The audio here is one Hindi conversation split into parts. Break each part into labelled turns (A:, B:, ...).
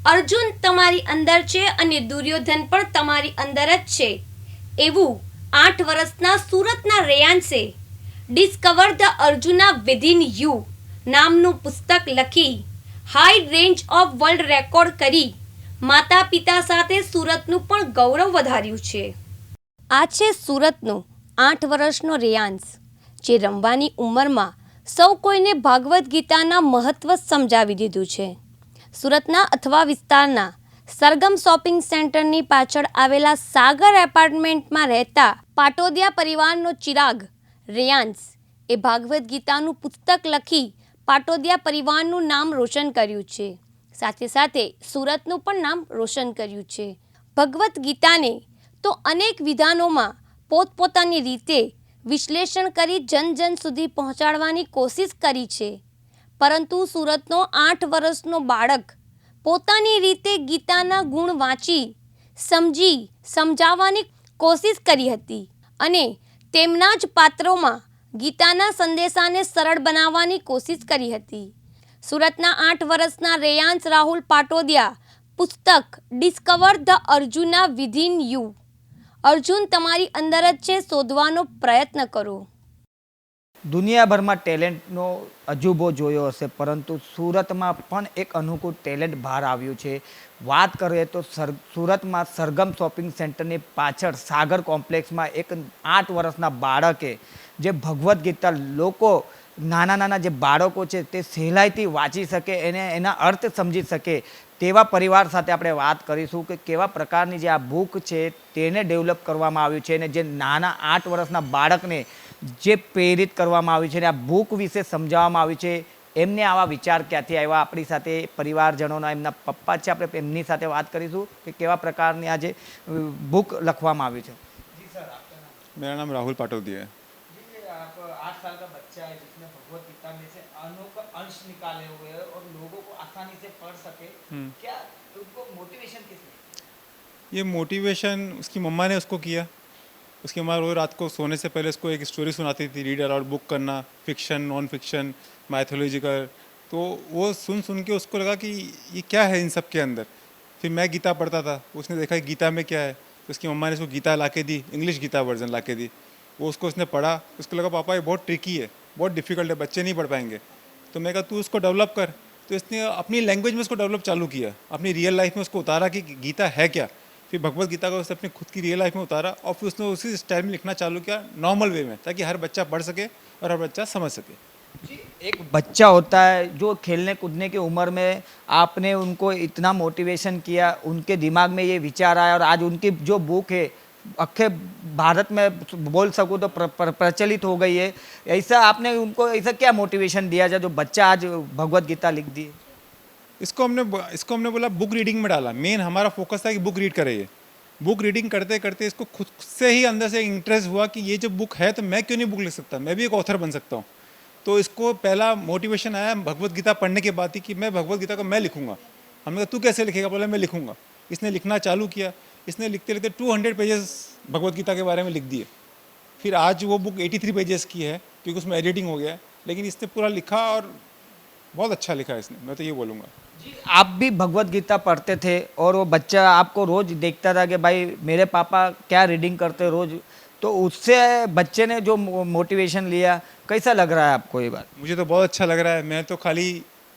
A: અર્જુન તમારી અંદર છે અને દુર્યોધન પણ તમારી અંદર જ છે એવું 8 વર્ષના સુરતના રેયાન્સે discover the Arjuna within you નામનું પુસ્તક લખી high range of world record કરી માતા પિતા સાથે સુરતનું પણ ગૌરવ વધાર્યું છે. આ છે સુરતનો 8 વર્ષનો રેયાન્સ, જે રમવાની ઉંમરમાં સૌ કોઈને ભાગવદ્ ગીતાના મહત્વ સમજાવી દીધું છે. સુરતના અથવા વિસ્તારના સરગમ શોપિંગ સેન્ટરની પાછળ આવેલા સાગર એપાર્ટમેન્ટમાં રહેતા પાટોદિયા પરિવારનો ચિરાગ રેયાન્સ એ ભાગવદ્ ગીતાનું પુસ્તક લખી પાટોદિયા પરિવારનું નામ રોશન કર્યું છે. સાથે સાથે સુરતનું પણ નામ રોશન કર્યું છે. ભગવદ્ ગીતાને તો અનેક વિધાનોમાં પોતપોતાની રીતે વિશ્લેષણ કરી જન જન સુધી પહોંચાડવાની કોશિશ કરી છે. પરંતુ સુરતનો 8 વર્ષનો બાળક પોતાની રીતે ગીતાના ગુણ વાંચી સમજી સમજાવવાની કોશિશ કરી હતી અને તેમના જ પાત્રોમાં ગીતાના સંદેશાને સરળ બનાવવાની કોશિશ કરી હતી. સુરતના 8 વર્ષના રેયાન્સ રાહુલ પાટોદિયા પુસ્તક discover the Arjuna within you, Arjun તમારી અંદર જ છે શોધવાનો પ્રયત્ન કરો.
B: દુનિયાભરમાં ટેલેન્ટનો અજુબો જોયો હશે, પરંતુ સુરતમાં પણ એક અનુકૂળ ટેલેન્ટ બહાર આવ્યું છે. વાત કરીએ તો સુરતમાં સરગમ શોપિંગ સેન્ટરની પાછળ સાગર કોમ્પ્લેક્સમાં એક 8 વર્ષના બાળકે જે ભગવદ્ ગીતા લોકો નાના નાના જે બાળકો છે તે સહેલાઈથી વાંચી શકે, એના અર્થ સમજી શકે તેવા પરિવાર સાથે આપણે વાત કરીશું કે કેવા પ્રકારની જે આ બુક છે તેને ડેવલપ કરવામાં આવ્યું છે અને જે નાના 8 વર્ષના બાળકને જે પ્રેરિત કરવામાં આવ્યું છે અને આ બુક વિશે સમજાવવામાં આવ્યું છે. એમને આવા વિચાર ક્યાંથી આવ્યા, આપણી સાથે પરિવારજનોના એમના પપ્પા છે, આપણે એમની સાથે વાત કરીશું કે કેવા પ્રકારની આ જે બુક લખવામાં આવ્યું છે. જી સર,
C: मेरा नाम राहुल पाटोदिया है.
B: आप 8 साल का बच्चा है जिसने भगवत गीता में से अनेक अंश निकाले हुए हैं और लोगों को आसानी से पढ़ सके, क्या उनको मोटिवेशन किसने?
C: ये मोटिवेशन उसकी मम्मा ने उसको किया. उसकी मम्मा रोज रात को सोने से पहले उसको एक स्टोरी सुनाती थी, रीड अलाउड बुक करना, फिक्शन, नॉन फिक्शन, माइथोलॉजिकल. तो वो सुन सुन के उसको लगा कि ये क्या है इन सब के अंदर. फिर मैं गीता पढ़ता था, उसने देखा कि गीता में क्या है, तो उसकी मम्मा ने उसको गीता ला के दी, इंग्लिश गीता वर्जन ला के दी. वो उसको उसने पढ़ा, उसको लगा पापा ये बहुत ट्रिकी है, बहुत डिफिकल्ट है, बच्चे नहीं पढ़ पाएंगे. तो मैं कहा तू उसको डेवलप कर. तो इसने अपनी लैंग्वेज में उसको डेवलप चालू किया, अपनी रियल लाइफ में उसको उतारा कि गीता है क्या. फिर भगवत गीता को उसने अपनी खुद की रियल लाइफ में उतारा और फिर उसने उसी स्टाइल में लिखना चालू किया, नॉर्मल वे में, ताकि हर बच्चा पढ़ सके और हर बच्चा समझ सके.
B: एक बच्चा होता है जो खेलने कूदने की उम्र में आपने उनको इतना मोटिवेशन किया, उनके दिमाग में ये विचार आया और आज उनकी जो बुक है अखे भारत में बोल सकूँ तो प्रचलित हो गई है. ऐसा आपने उनको ऐसा क्या मोटिवेशन दिया जो बच्चा आज भगवत गीता लिख दी?
C: इसको हमने बोला बुक रीडिंग में डाला. मेन हमारा फोकस था कि बुक रीड करे. ये बुक रीडिंग करते करते इसको खुद से ही अंदर से इंटरेस्ट हुआ कि ये जो बुक है तो मैं क्यों नहीं बुक लिख सकता, मैं भी एक ऑथर बन सकता हूँ. तो इसको पहला मोटिवेशन आया भगवत गीता पढ़ने के बाद ही कि मैं भगवत गीता को मैं लिखूंगा. हमने कहा तू कैसे लिखेगा, बोला मैं लिखूंगा. इसने लिखना चालू किया. इसने लिखते लिखते 200 पेजेस भगवत गीता के बारे में लिख दिए. फिर आज वो बुक 83 पेजेस की है क्योंकि उसमें एडिटिंग हो गया है, लेकिन इसने पूरा लिखा और बहुत अच्छा लिखा है इसने, मैं तो ये बोलूँगा.
B: जी, आप भी भगवत गीता पढ़ते थे और वो बच्चा आपको रोज देखता था कि भाई मेरे पापा क्या रीडिंग करते रोज, तो उससे बच्चे ने जो मोटिवेशन लिया, कैसा लग रहा है आपको ये बात?
C: मुझे तो बहुत अच्छा लग रहा है. मैं तो खाली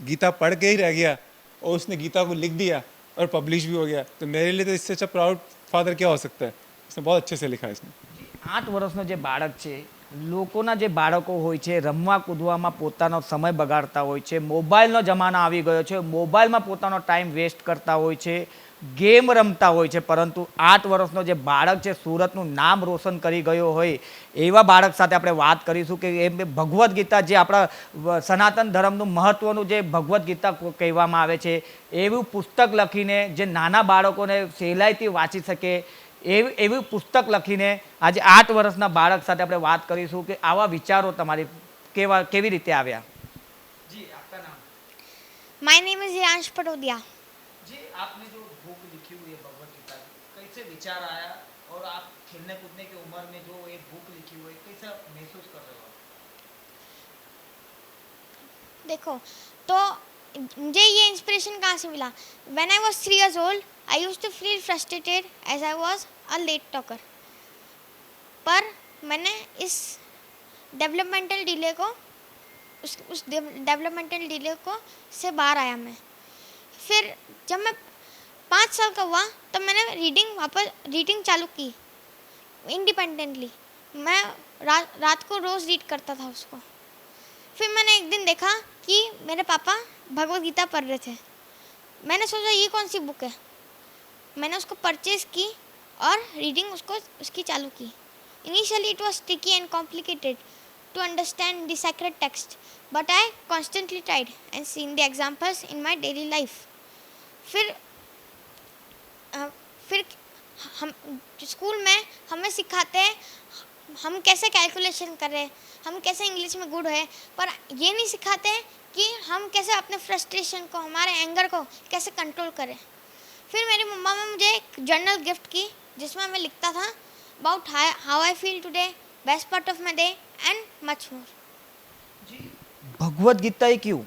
C: गीता पढ़ के ही रह गया और उसने गीता को लिख दिया और पब्लिश भी हो गया. तो मेरे लिए तो इससे अच्छा प्राउड फादर क्या हो सकता है. इसने बहुत अच्छे से लिखा है इसने.
B: 8 વર્ષનો જે બાળક છે, લોકોના જે બાળકો હોય છે રમવા કૂદવામાં પોતાનો સમય બગાડતા હોય છે, મોબાઈલનો જમાનો આવી ગયો છે, મોબાઈલમાં પોતાનો ટાઈમ વેસ્ટ કરતા હોય છે, ગેમ રમતા હોય છે, પરંતુ 8 વર્ષનો જે બાળક છે સુરતનું નામ રોશન કરી ગયો હોય એવા બાળક સાથે આપણે વાત કરીશું કે એ ભગવદ્ ગીતા જે આપણા સનાતન ધર્મનું મહત્ત્વનું જે ભગવદ્ ગીતા કહેવામાં આવે છે એવું પુસ્તક લખીને જે નાના બાળકોને સહેલાઈથી વાંચી શકે એવી પુસ્તક લખીને આજે 8 વર્ષના બાળક સાથે આપણે વાત કરીશું કે આવા વિચારો તમારી કેવી રીતે આવ્યા? જી, આપકા નામ?
D: My name is Yansh Patodia.
B: जी, आपने जो बुक लिखी हुई है भगवत गीता की, कैसे विचार आया और आप खेलने कूदने की उम्र में जो एक बुक लिखी हुई है कैसा महसूस कर रहे हो?
D: देखो, तो मुझे ये इंस्पिरेशन कहाँ से मिला? When I was 3 years old, I used to feel frustrated as I was a late talker. पर मैंने इस डेवलपमेंटल डिले को उस डेवलपमेंटल डिले को से बाहर आया मैं. फिर जब मैं 5 साल का हुआ तब मैंने रीडिंग चालू की इंडिपेंडेंटली. मैं रात को रोज़ रीड करता था उसको. फिर मैंने एक दिन देखा कि मेरे पापा भगवद गीता पढ़ रहे थे. मैंने सोचा ये कौन सी बुक है. मैंने उसको परचेज की और रीडिंग उसकी चालू की. Initially it was tricky and complicated to understand the sacred text, but I constantly tried and seen the examples in my daily life. फिर हम स्कूल में हमें सिखाते हैं हम कैसे कैलकुलेशन करें, हम कैसे इंग्लिश में गुड है, पर ये नहीं सिखाते हैं कि हम कैसे अपने फ्रस्ट्रेशन को, हमारे एंगर को कैसे कंट्रोल करें. फिर मेरी मम्मा ने मुझे एक जर्नल गिफ्ट की जिसमें मैं लिखता था about how I feel today, best part of my day and much more.
B: Bhagavad Gita ही क्यों?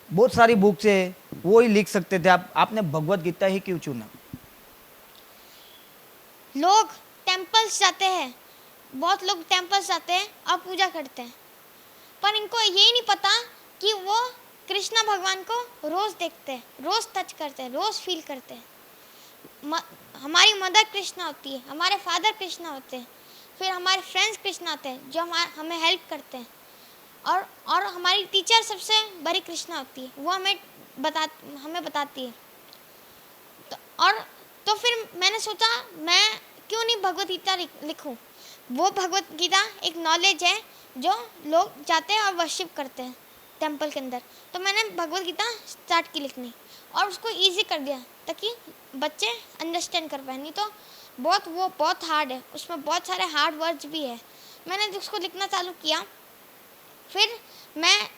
B: बहुत सारी बुक्स है, वो ही लिख सकते थे आप, आपने भगवत गीता ही क्यों चुना?
D: लोग टेम्पल्स जाते हैं, बहुत लोग टेम्पल्स जाते हैं और पूजा करते हैं, पर इनको यही नहीं पता कि वो कृष्णा भगवान को रोज़ देखते हैं, रोज़ टच करते हैं, रोज़ फील करते हैं. हमारी मदर कृष्णा होती है, हमारे फादर कृष्णा होते हैं, फिर हमारे फ्रेंड्स कृष्णा होते हैं जो हमें हेल्प करते हैं, और हमारी टीचर सबसे बड़ी कृष्णा होती है, वो हमें बताती है. तो फिर मैंने सोचा मैं क्यों नहीं भगवत गीता लिखूं. वो भगवत गीता एक नॉलेज है जो लोग जाते हैं और वर्शिप करते हैं टेंपल के अंदर. तो मैंने भगवत गीता स्टार्ट की लिखनी और उसको इजी कर दिया ताकि बच्चे अंडरस्टैंड कर पाए. नहीं तो बहुत हार्ड है, उसमें बहुत सारे हार्ड वर्ड्स भी है. मैंने उसको लिखना चालू किया, फिर मैं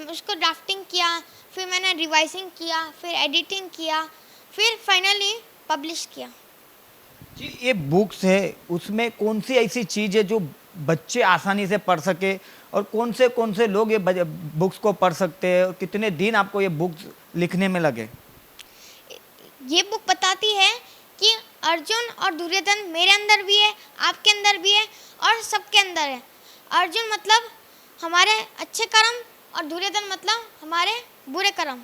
D: उसको ड्राफ्टिंग किया, फिर मैंने रिवाइजिंग किया, फिर एडिटिंग किया, फिर फाइनली पब्लिश किया.
B: जी, ये बुक्स है, उसमें कौन सी ऐसी चीज़ है जो बच्चे आसानी से पढ़ सके, और कौन से लोग ये बुक्स को पढ़ सकते हैं, और कितने दिन आपको ये बुक्स लिखने में लगे?
D: ये बुक बताती है कि अर्जुन और दुर्योधन मेरे अंदर भी है, आपके अंदर भी है, और सबके अंदर है. अर्जुन मतलब हमारे अच्छे कर्म और दुर्योधन मतलब हमारे बुरे कर्म.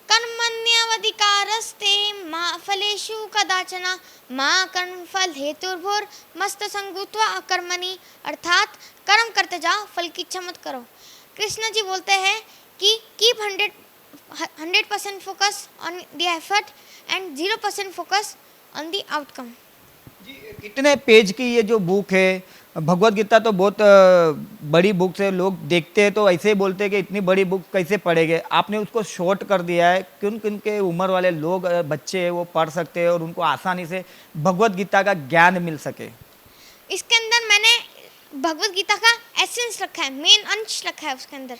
D: कर्मण्यवधिकारस्ते मा फलेषु कदाचन मा कर्मफल हेतुर्भुर मस्त संगुत्वा अकर्मणि. अर्थात कर्म करते जाओ, फल की इच्छा मत करो. कृष्ण जी बोलते हैं कि keep 100% focus on the effort and 0% focus on the outcome.
B: जी, कितने पेज की ये जो बुक है भगवत गीता? तो बहुत बड़ी बुक है, लोग देखते हैं तो ऐसे ही बोलते हैं कि इतनी बड़ी बुक कैसे पढ़ेंगे. आपने उसको शॉर्ट कर दिया है, किन किन के उम्र वाले लोग बच्चे हैं वो पढ़ सकते हैं और उनको आसानी से भगवत गीता का ज्ञान मिल सके.
D: इसके अंदर मैंने भगवत गीता का एसेंस रखा है, मेन अंश रखा है उसके अंदर,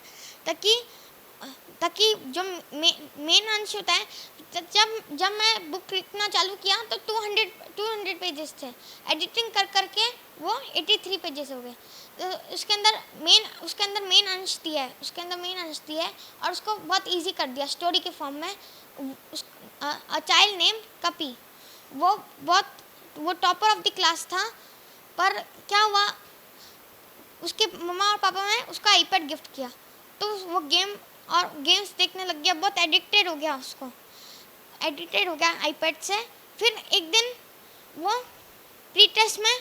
D: ताकि जो मेन अंश होता है. जब मैं बुक लिखना चालू किया तो 200 पेजेस थे. एडिटिंग करके वो 83 पेजेस हो गए. तो उसके अंदर मेन अंश दिया है और उसको बहुत इजी कर दिया स्टोरी के फॉर्म में. अ चाइल्ड नेम कपी, वो टॉपर ऑफ द क्लास था, पर क्या हुआ उसके मम्मा और पापा ने उसका आईपैड गिफ्ट किया तो वो गेम्स देखने लग गया, बहुत एडिक्टेड हो गया आईपैड से. फिर एक दिन वो प्री टेस्ट में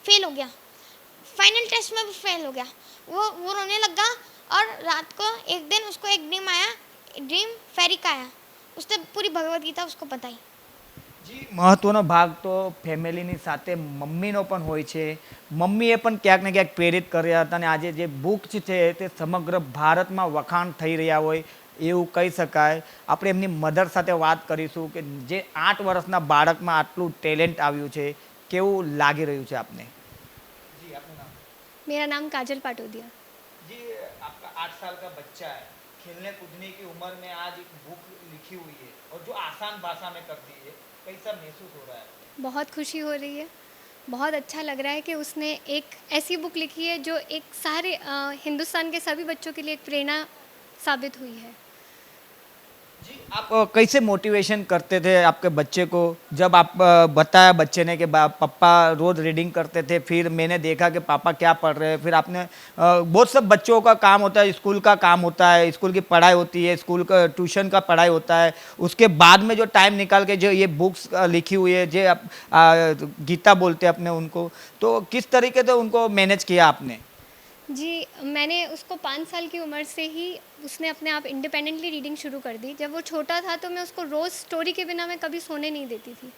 D: फेल हो गया, फाइनल टेस्ट में भी फेल हो गया. वो रोने लगा और रात को एक दिन उसको एक ड्रीम फेरी का आया. उसने पूरी भगवत गीता उसको बताई.
B: जी, મહત્વનો ભાગ તો ફેમિલીની સાથે મમ્મીનો પણ હોય છે. મમ્મીએ પણ ક્યાંક ને ક્યાંક પ્રેરિત કર્યા હતા, અને આજે જે બુક્સ છે તે સમગ્ર ભારતમાં વખાણ થઈ રહ્યા હોય એવું કહી શકાય. આપણે એમની મધર સાથે વાત કરીશું કે જે 8 વર્ષના બાળકમાં આટલું ટેલેન્ટ આવ્યું છે, કેવું લાગી રહ્યું છે આપને? જી, આપનું નામ?
E: मेरा नाम काजल पाटोदिया.
B: जी, आपका 8 साल का बच्चा है, खेलने कूदने की उम्र में आज एक बुक लिखी हुई है और जो आसान भाषा में कर दी है, कैसा महसूस हो रहा है?
E: बहुत खुशी हो रही है, बहुत अच्छा लग रहा है कि उसने एक ऐसी बुक लिखी है जो एक सारे हिंदुस्तान के सभी बच्चों के लिए एक प्रेरणा साबित हुई है।
B: आप कैसे मोटिवेशन करते थे आपके बच्चे को, जब आप बताया बच्चे ने कि पापा रोज रीडिंग करते थे, फिर मैंने देखा कि पापा क्या पढ़ रहे हैं, फिर आपने बहुत सब बच्चों का काम होता है, स्कूल का काम होता है, स्कूल की पढ़ाई होती है, स्कूल का ट्यूशन का पढ़ाई होता है, उसके बाद में जो टाइम निकाल के जो ये बुक्स लिखी हुई है, जो आप गीता बोलते हैं अपने उनको, तो किस तरीके से उनको मैनेज किया आपने?
E: जी, मैंने उसको 5 साल की उम्र से ही उसने अपने आप इंडिपेंडेंटली रीडिंग शुरू कर दी। जब वो छोटा था तो मैं उसको रोज़ स्टोरी के बिना मैं कभी सोने नहीं देती थी।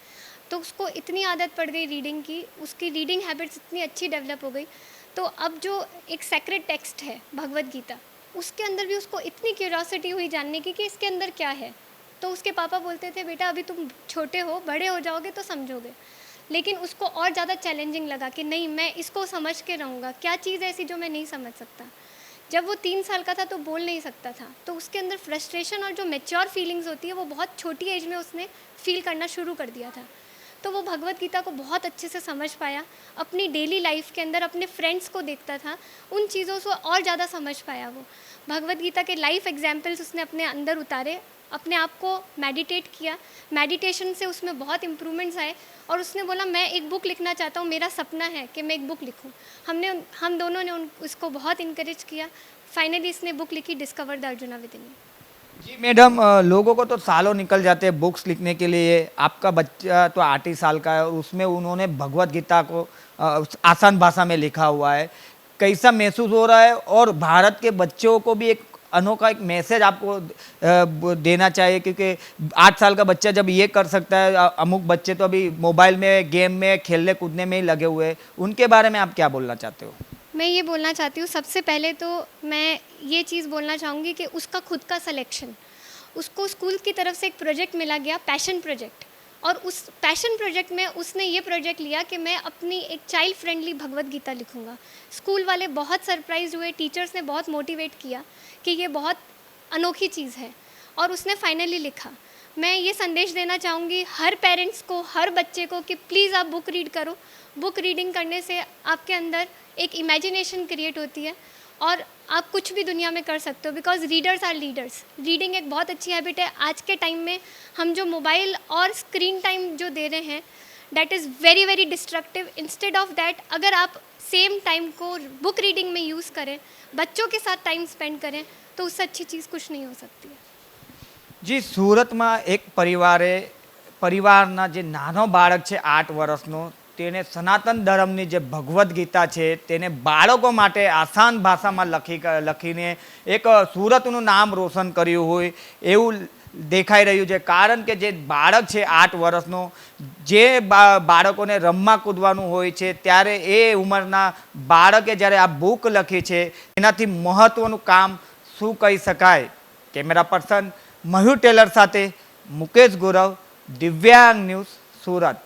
E: तो उसको इतनी आदत पड़ गई रीडिंग की, उसकी रीडिंग हैबिट्स इतनी अच्छी डेवलप हो गई। तो अब जो एक सेक्रेड टेक्स्ट है भगवद गीता, उसके अंदर भी उसको इतनी क्यूरियोसिटी हुई जानने की कि इसके अंदर क्या है। तो उसके पापा बोलते थे, बेटा अभी तुम छोटे हो, बड़े हो जाओगे तो समझोगे। लेकिन उसको और ज़्यादा चैलेंजिंग लगा कि नहीं, मैं इसको समझ के रहूँगा, क्या चीज़ है ऐसी जो मैं नहीं समझ सकता। जब वो 3 साल का था तो बोल नहीं सकता था, तो उसके अंदर फ्रस्ट्रेशन और जो मैच्योर फीलिंग्स होती है वो बहुत छोटी एज में उसने फील करना शुरू कर दिया था। तो वो भगवद गीता को बहुत अच्छे से समझ पाया, अपनी डेली लाइफ के अंदर अपने फ्रेंड्स को देखता था, उन चीज़ों से और ज़्यादा समझ पाया। वो भगवद गीता के लाइफ एग्जाम्पल्स उसने अपने अंदर उतारे, अपने आप को मेडिटेट किया, मेडिटेशन से उसमें बहुत इम्प्रूवमेंट्स आए और उसने बोला मैं एक बुक लिखना चाहता हूँ, मेरा सपना है कि मैं एक बुक लिखूँ। हम दोनों ने उसको बहुत इनकरेज किया। फाइनली इसने बुक लिखी, discover the Arjuna within you.
B: जी मैडम, लोगों को तो सालों निकल जाते हैं बुक्स लिखने के लिए, आपका बच्चा तो 8 ही साल का है और उसमें उन्होंने भगवत गीता को आसान भाषा में लिखा हुआ है। कैसा महसूस हो रहा है, और भारत के बच्चों को भी एक अनोखा एक मैसेज आपको देना चाहिए, क्योंकि 8 साल का बच्चा जब ये कर सकता है, अमुक बच्चे तो अभी मोबाइल में, गेम में, खेलने कूदने में ही लगे हुए हैं, उनके बारे में आप क्या बोलना चाहते हो?
E: मैं ये बोलना चाहती हूँ, सबसे पहले तो मैं ये चीज़ बोलना चाहूँगी कि उसका खुद का सिलेक्शन, उसको स्कूल की तरफ से एक प्रोजेक्ट मिला गया, पैशन प्रोजेक्ट, और उस पैशन प्रोजेक्ट में उसने ये प्रोजेक्ट लिया कि मैं अपनी एक चाइल्ड फ्रेंडली भगवद गीता लिखूँगा। स्कूल वाले बहुत सरप्राइज हुए, टीचर्स ने बहुत मोटिवेट किया कि ये बहुत अनोखी चीज़ है, और उसने फाइनली लिखा। मैं ये संदेश देना चाहूँगी हर पेरेंट्स को, हर बच्चे को, कि प्लीज़ आप बुक रीड करो। बुक रीडिंग करने से आपके अंदर एक इमेजिनेशन क्रिएट होती है और आप कुछ भी दुनिया में कर सकते हो, because readers are leaders. Reading एक बहुत अच्छी हैबिट है। आज के टाइम में हम जो मोबाइल और स्क्रीन टाइम जो दे रहे हैं, that is very very destructive. Instead of that, अगर आप सेम टाइम को बुक रीडिंग में यूज़ करें, बच्चों के साथ टाइम स्पेंड करें, तो उससे अच्छी चीज़ कुछ नहीं हो सकती है।
B: जी, સુરતમાં એક પરિવારના જે નાનો બાળક છે 8 વર્ષનો, તેને સનાતન ધર્મની જે ભગવદ્ ગીતા છે તેને બાળકો માટે આસાન ભાષામાં લખીને એક સુરતનું નામ રોશન કર્યું હોય એવું દેખાઈ રહ્યું છે. કારણ કે જે બાળક છે 8 વર્ષનો, જે બાળકોને રમવા કૂદવાનું હોય છે, ત્યારે એ ઉંમરના બાળકે જ્યારે આ બુક લખી છે એનાથી મહત્ત્વનું કામ શું કહી શકાય. કેમેરા પર્સન મયુર ટેલર સાથે મુકેશ ગૌરવ, દિવ્યાંગ ન્યૂઝ, સુરત.